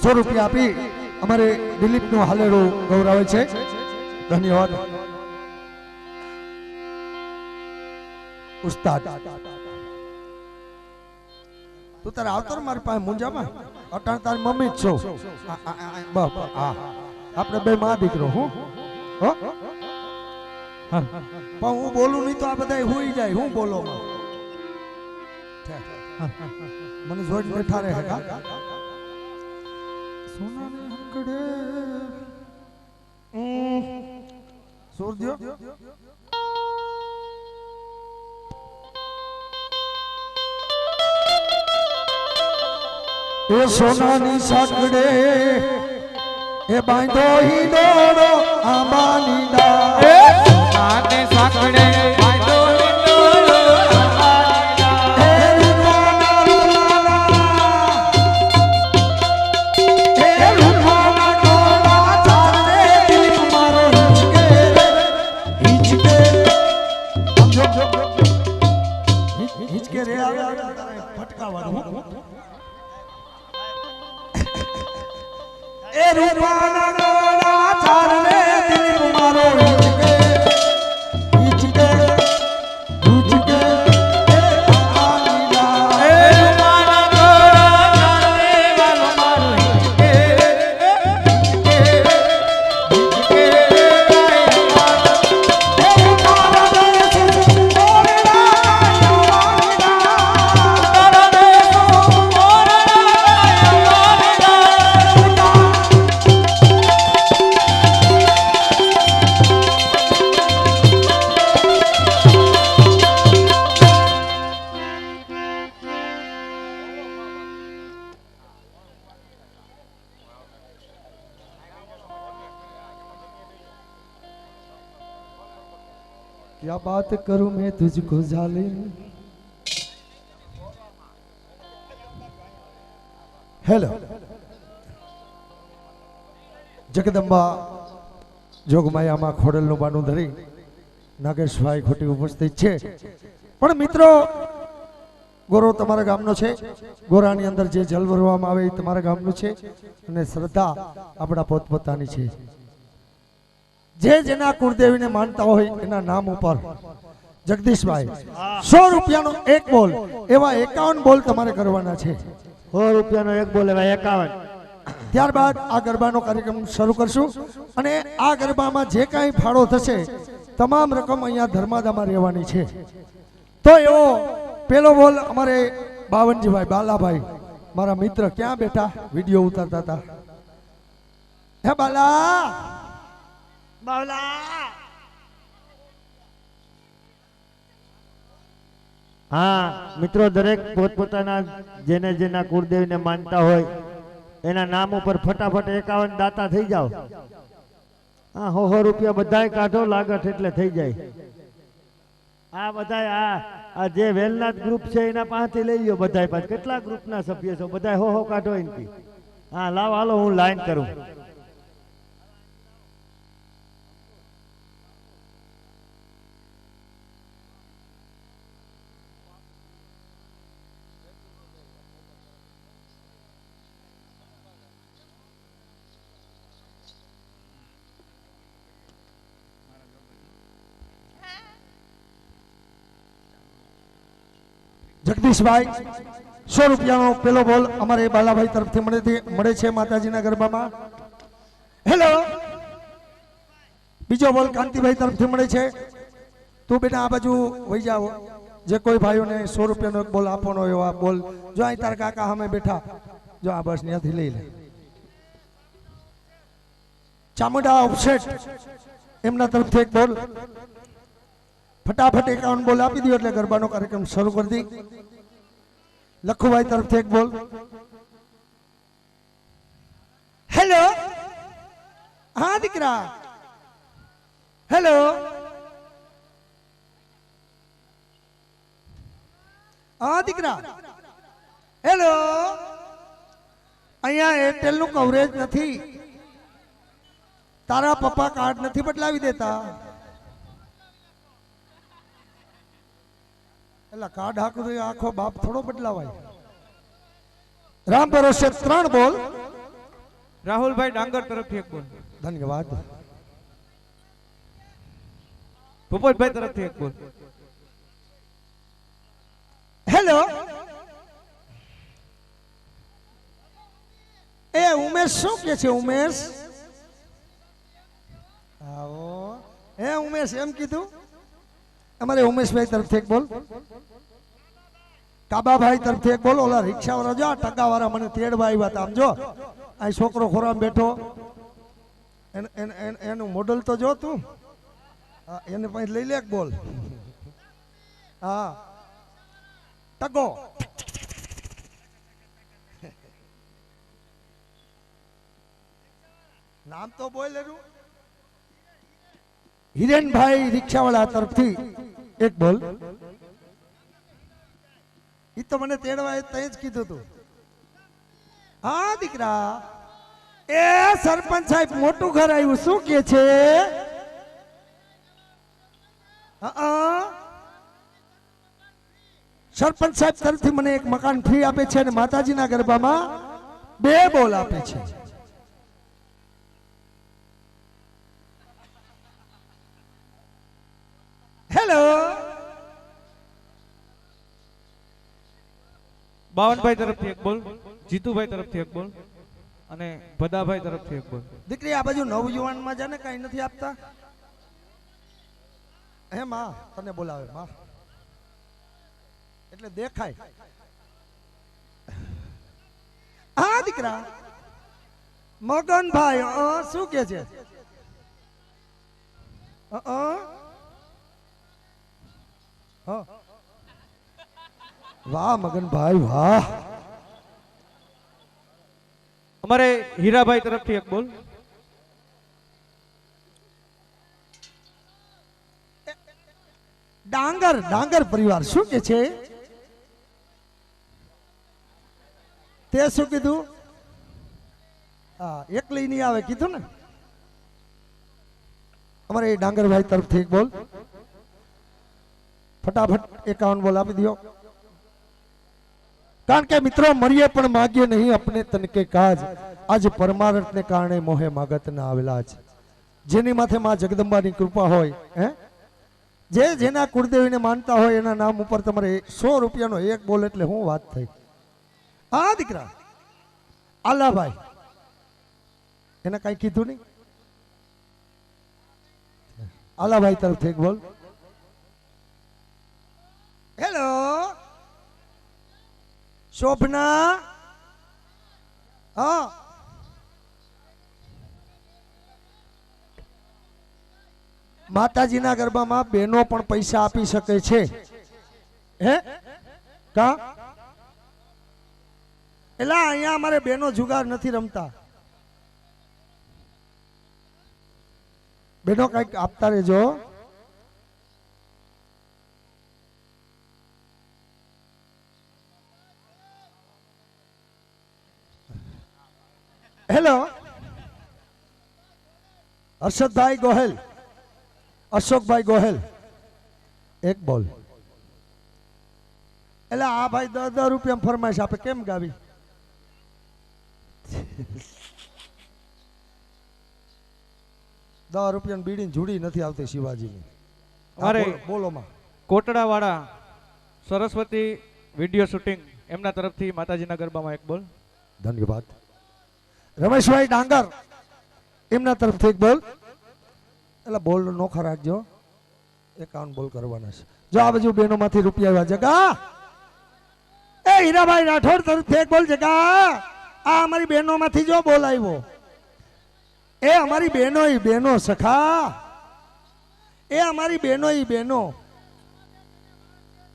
₹100 આપી અમારે દિલીપનું હાલેડું ગૌરવે છે. ધન્યવાદ ઉસ્તાદ. તું તારે આવતો મારી પાસે મુંજામાં અટાણ તારી મમ્મી જ છો. આપણે બે માં દીકરો હું પણ હું બોલું નહીં તો આ બધા હોઈ જાય. હું બોલો મને જોઈને બેઠા રહે સોનાને હંગડે સૂરજ એ સોનાની સાકડે એ બાંધો હિંડોળો આંબાની ડાળ. સોનાની સાકડે બાંધો હિંડોળો આંબાની ડાળ. એ રૂપાના ડોળા ચાલે દિલ મારો હિંચકે હિંચકે રે આવે ફટકાવાનું. એ રૂપાના ડોળા ચાલે દિલ મારો હિંચકે હિંચકે હિંચકે એ આની ડાળ. એ રૂપાના ડોળા ચાલે વાલો મારો હિંચકે હિંચકે હિંચકે એ રૂપાના દેશ ઓરડા આંબાની ડાળ. તારા દેશો મોરડા આંબાની ડાળ. क्या बात करूं मैं तुझको जालिम. हेलो जगदंबा જોગમાયામાં ખોડલનું બાનું ધરી નાગેશભાઈ ખોટી ઉપસ્થિત છે. પણ મિત્રો ગોરો તમારા ગામનો છે. ગોરાની અંદર જે જલ ભરવામાં આવે એ તમારા ગામનું છે અને શ્રદ્ધા આપણા પોતપોતાની છે. જે જેના કુળદેવીને માનતા હોય એના નામ ઉપર જગદીશભાઈ ₹100નો એક બોલ એવા 51 બોલ તમારે કરવાના છે. ₹100 એક બોલ એવા 51. ત્યારબાદ આ ગરબાનો કાર્યક્રમ શરૂ કરશું અને આ ગરબામાં જે કાંઈ ફાળો થશે તમામ રકમ અહીંયા ધર્માદામાં રહેવાની છે. તો એવો પેલો બોલ અમારે બાવનજીભાઈ બાલાભાઈ મારા મિત્ર ક્યાં બેઠા વિડીયો ઉતારતા હતા. હે બાલા બાવલા. હા મિત્રો, દરેક પોતપોતાના જેને જેના કુળદેવીને માનતા હોય એના નામ ઉપર ફટાફટ 51 દાતા થઈ જાવ. હા, ₹100 બધાય કાઢો લાગત એટલે થઈ જાય. આ બધાય આ જે વેલનાથ ગ્રુપ છે એના પાસેથી લઈ લ્યો. બધાય પાસે કેટલા ગ્રુપના સભ્ય છો? બધાય હો કાઢો એનથી. હા લાવ, હાલો હું લાઈન કરું. જગદીશભાઈ ₹100નો પેલો બોલ અમારે બાલાભાઈ તરફથી મળે છે માતાજીના ગરબામાં. હેલો બીજો બોલ કાંતિભાઈ તરફથી મળે છે. તું બેટા આ બાજુ વહી જાઓ. જે કોઈ ભાઈઓને ₹100નો એક બોલ આપવાનો એવા બોલ જો અહીં તારા કાકા સામે બેઠા જો આ બસ ત્યાંથી લઈ લે. ચામુંડા ઓફસેટ એમના તરફથી એક બોલ ફટાફટ 51 બોલ આપી દો એટલે ગરબાનો કાર્યક્રમ શરૂ કરી દી. લખુભાઈ તરફથી એક બોલ. હેલો હા દીકરા. હેલો હા દીકરા. હેલો અહીંયા એરટેલ નું કવરેજ નથી. તારા પપ્પા કાર્ડ નથી બદલાવી દેતા. એટલે કાર્ડ હાકું આખો બાપ થોડો બદલાવાય. રામ ભરોસે 3 બોલ રાહુલભાઈ ડાંગર તરફથી એક બોલ. ધન્યવાદ. ભૂપતભાઈ તરફથી એક બોલ. હેલો, એ ઉમેશ શું કે છે? ઉમેશ આવો. હે ઉમેશ એમ કીધું? અમારે ઉમેશભાઈ તરફથી એક બોલ. કાબાભાઈ તરફથી એક બોલ. ઓલા રિક્ષા વાળા જો ટકા વાળા મને તેડવા આવ્યા હતા. આમ જો આ છોકરો ખોરામ બેઠો, એનું મોડલ તો જો તું. હા, એને પાસે લઈ લે એક બોલ. હા, ટકો. નામ તો બોલ એનું. હિરેનભાઈ રિક્ષાવાળા તરફથી એક બોલ. ઈ તો મને તેડવા તઈ જ કીધું તું. હા દીકરા, એ સરપંચ સાહેબ મોટું ઘર આવ્યું, શું કે છે? સરપંચ સાહેબ તરફથી મને એક મકાન ફ્રી આપે છે અને માતાજીના ગરબામાં 2 બોલ આપે છે. હેલો, બાવનભાઈ તરફથી એક બોલ. જીતુભાઈ તરફથી એક બોલ અને ભદાભાઈ તરફથી એક બોલ. દીકરી આ બાજુ નવયુવાન માં જાને કઈ નથી આપતા. હે માં, તને બોલાવે માં એટલે દેખાય. હા દીકરા, મગનભાઈ શું કે છે? વાહ મગનભાઈ વાહ. અમારે હીરાભાઈ તરફથી એક બોલ. ડાંગર ડાંગર પરિવાર શું કે છે? તે શું કીધું? હા, એકલી નહીં આવે કીધું ને. અમારે ડાંગરભાઈ તરફથી એક બોલ. ફટાફટ 51 બોલ આપી દો. કારણ કે મિત્રો મરીએ પણ માગીએ નહીં अपने તન કે કાજ, આજ પરમાર્થને કારણે મોહે માગત ના આવેલા છે. જેની માથે માં જગદંબાની કૃપા હોય, હે, જે જેના કુળદેવીને માનતા હોય એના નામ ઉપર તમારે 100 રૂપિયાનો એક બોલ એટલે શું વાત થઈ? હા દીકરા, આલાભાઈ એને કઈ કીધું નહીં. આલાભાઈ તરફથી એક બોલ. હેલો, શોભના. હા, માતાજીના ગરબામાં બહેનો પણ પૈસા આપી શકે છે. હે કા? એલા અહીંયા અમારે બહેનો જુગાર નથી રમતા. બહેનો કઈક આપતા રહેજો. હેલો, હર્ષદભાઈ ગોહેલ, અશોકભાઈ ગોહેલ એક બોલ. એટલે આ ભાઈ 10 રૂપિયા ફરમાઈશ આપે, કેમ ગાવી? 10 રૂપિયા બીડી જુડી નથી આવતી શિવાજીની. અરે બોલો માં. કોટડા વાળા સરસ્વતી વિડીયો શૂટિંગ એમના તરફથી માતાજીના ગરબામાં એક બોલ. ધન્યવાદ. રમેશભાઈ ડાંગર એમના તરફથી એક બોલ. એટલે બોલ નોખા રાખજો. 51 બોલ કરવાના છે. જો આ બાજુ બહેનો માંથી રૂપિયા આવ્યા. જગા, એ હીરાભાઈ રાઠોડ તરફથી એક બોલ. જગા, આ અમારી બહેનો માંથી જો બોલ આવ્યો. એ અમારી બહેનો ઈ બહેનો સખા, એ અમારી બહેનો ઈ બહેનો.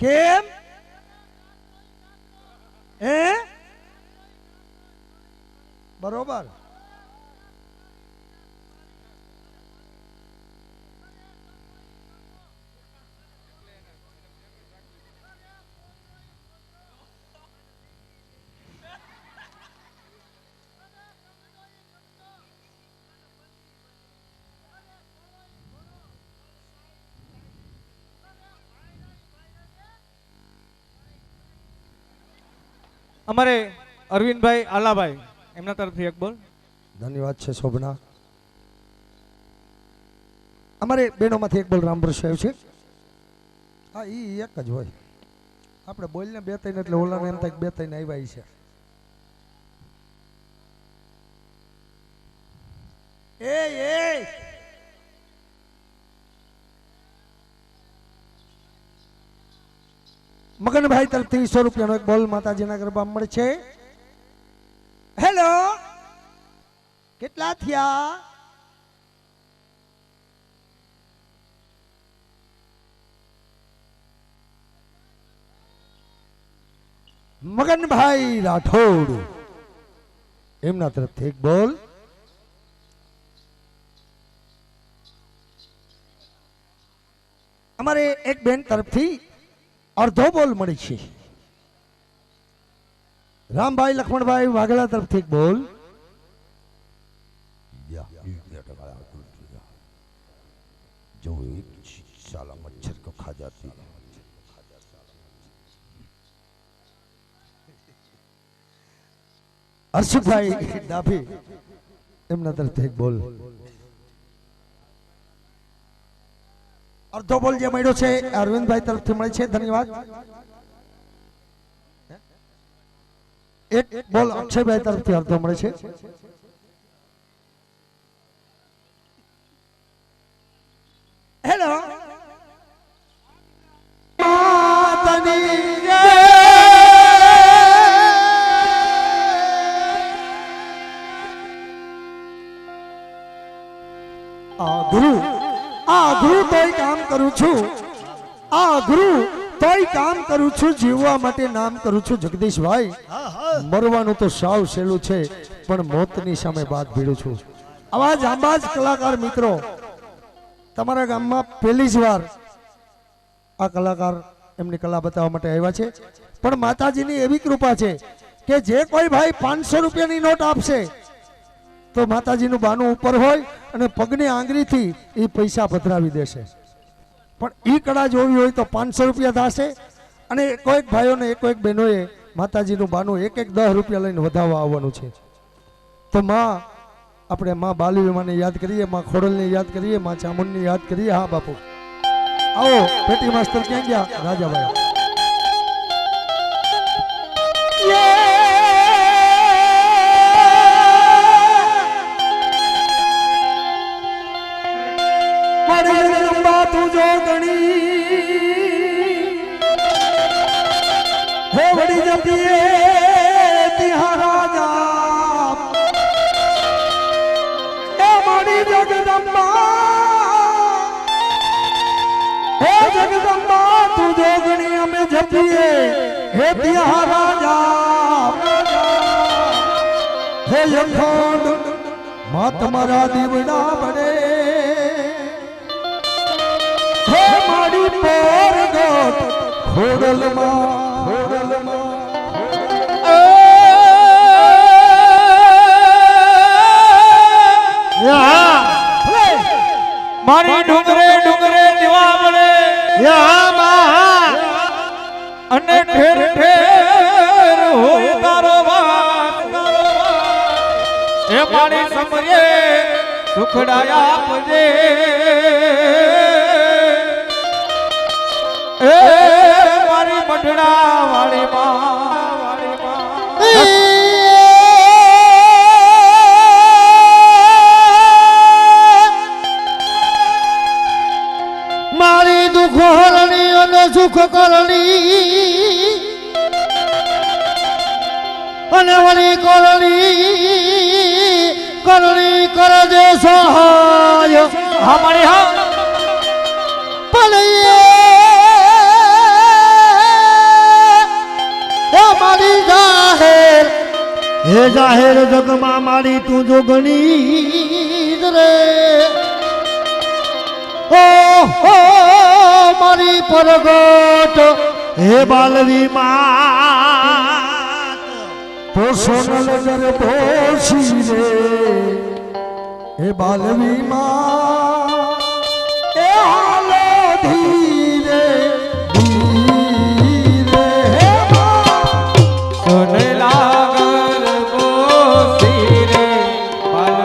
કેમ? હે બરોબર. અમારે અરવિંદભાઈ આલાભાઈ એમના તરફથી એક બોલ. ધન્યવાદ છે શોભના. અમારે બહેનોમાંથી એક બલરામ પુરુષ આવ્યું છે. હા ઈ એક જ હોય. આપણે બોલને બે ત્રણ એટલે ઓલાને એમ થાય કે બે ત્રણ આવ્યા ઈ છે. એ મગનભાઈ તરફથી 100 રૂપિયાનો એક બોલ માતાજીના ગરબામાં મળે છે. હેલો, કેટલા થયા? મગનભાઈ રાઠોડ એમના તરફથી એક બોલ. અમારે એક બેન તરફથી અડધો બોલ મળી છે. રામભાઈ લક્ષ્મણભાઈ વાઘેલા તરફથી એક બોલ. जो एक साला मच्छर को खा जाती है. હર્ષુભાઈ ડાભી એમના તરફથી એક બોલ. અડધો બોલ જે મળ્યો છે અરવિંદભાઈ તરફથી મળે છે. ધન્યવાદ. એક બોલ અક્ષયભાઈ તરફથી અડધો મળે છે. હેલો, તોય કામ કરું છું. આ ગુરુ તોય કામ કરું છું. જીવવા માટે નામ કરું છું. જગદીશભાઈ, મરવાનું તો સાવ સહેલું છે, પણ મોતની સામે બાદ ભીડું છું. આવા જાંબાજ કલાકાર મિત્રો તમારા ગામમાં પહેલી જ વાર આ કલાકાર એમની કલા બતાવવા માટે આવ્યા છે. પણ માતાજીની એવી કૃપા છે કે જે કોઈ ભાઈ 500 રૂપિયાની નોટ આપશે તો માતાજીનું બાનું ઉપર હોય અને પગની આંગળીથી એ પૈસા પધરાવી દેશે. પણ એ કળા જોવી હોય તો 500 રૂપિયા થશે. અને કોઈક ભાઈઓને કોઈક બહેનોએ માતાજીનું બાનું એક 10 રૂપિયા લઈને વધાવવા આવવાનું છે. તો માં આપણે માં બાલવીમાને યાદ કરીએ, માં ખોડલને યાદ કરીએ, માં ચામુંડને યાદ કરીએ. હા બાપુ, આવો પેટી માસ્તર ક્યાં ગયા? રાજાભાઈ. તું જો ગણી હે વડી જતી ત્યાં રાજા એ મારી જગદંબા, હે જગદંબા તું જો ગણી અમે જપીએ હે ત્યાં રાજા. હે અખંડ માં તમારા દીવડા બને હે મારી પરગટ ખોડલમાં. મારી ડુંગરે ડુંગરે દીવા મળે અને ઠેર ઠેર હોય તારો વાસ. એ મારી સમયે સુખડાયા આપજે. એ મારી મઢડા વાળી મારી દુઃખ હરણી અને સુખ કરણી અને વળી કરણી કર દે સહાય. હા મારી હા મારી જાહેર હે જાહેર જગમાં મારી તું જો ગણી રે. ઓ મારી પરગટ હે બાલવી માત તો સોનલ જર ભોશી રે હે બાલવી માં. એ હાલો ધીરે ધીરે હે સોને લાગર બોસી રે બાલ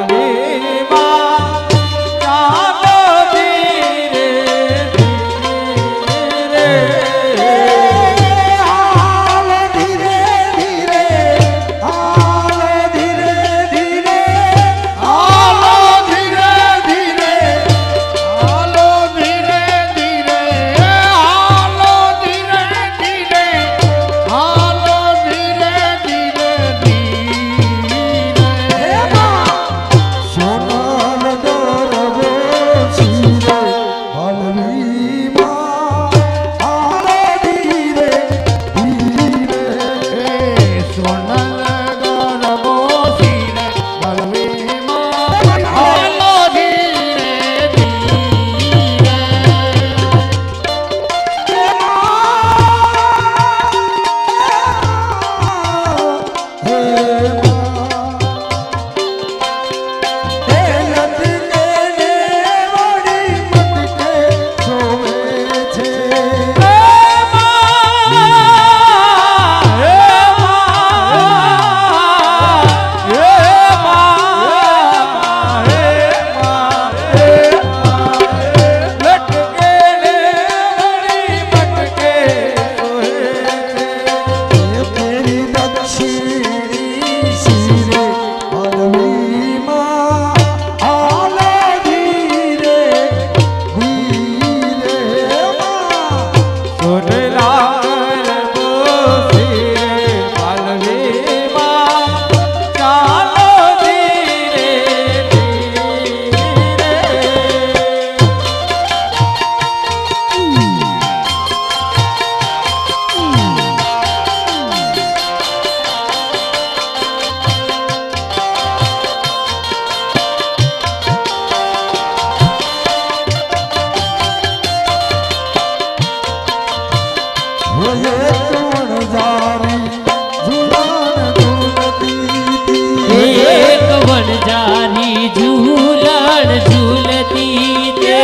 ઝૂલણ ઝૂલતી તે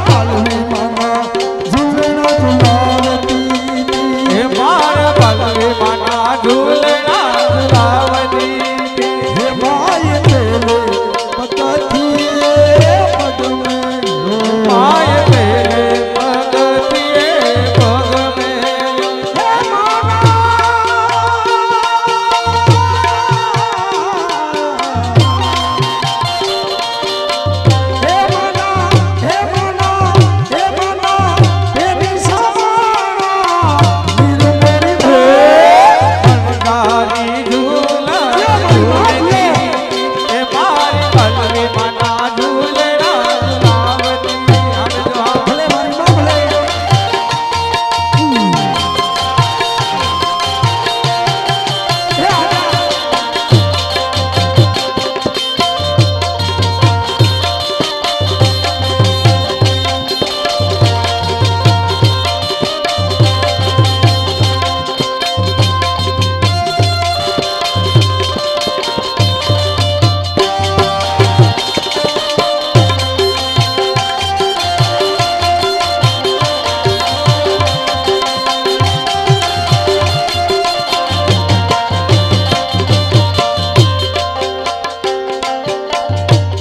પાલવી માના ઝૂલણા ઝુલાવતી હે મારા પાલવી માના ઝૂલણા ઝુલાવતી હે માય પેલે પગથિયે પગ મેલો માય પેલે પગથિયે પગ મેલ્યો હે અંગારી ઝૂલણ ઝૂલતી હે મારી પાલવી માના ઝૂલણા ઝુલાવતી સમજો ભલે મારી માં ભલે હે આજા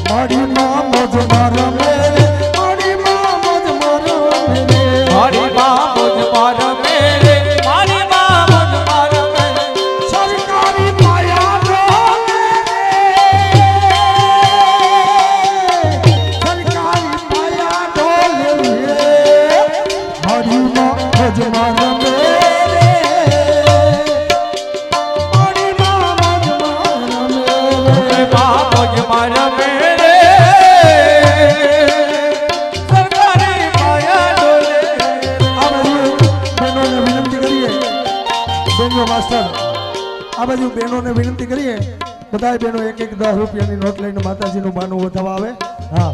મારી માં મોજ મારા મેરે મારી માં મોજ મારા મેરે મારી માં મુજ માર મેરે મારી માં મુજ માર મેરે સરકારી માયા રો સરકારી માયા રો મારી માં મોજ મારા મેરે મારી માં મોજ મારા મેરે માં મુજ માર મેરે સરકારી માયા ડોલે આ બાજુ બહેનોને વિનંતી કરીએ બેનનો માસ્ટર આ બાજુ બહેનોને વિનંતી કરીએ બધાય બહેનો એક એક 10 રૂપિયાની નોટ લઈને માતાજીનું બાનું વધાવવા આવે હા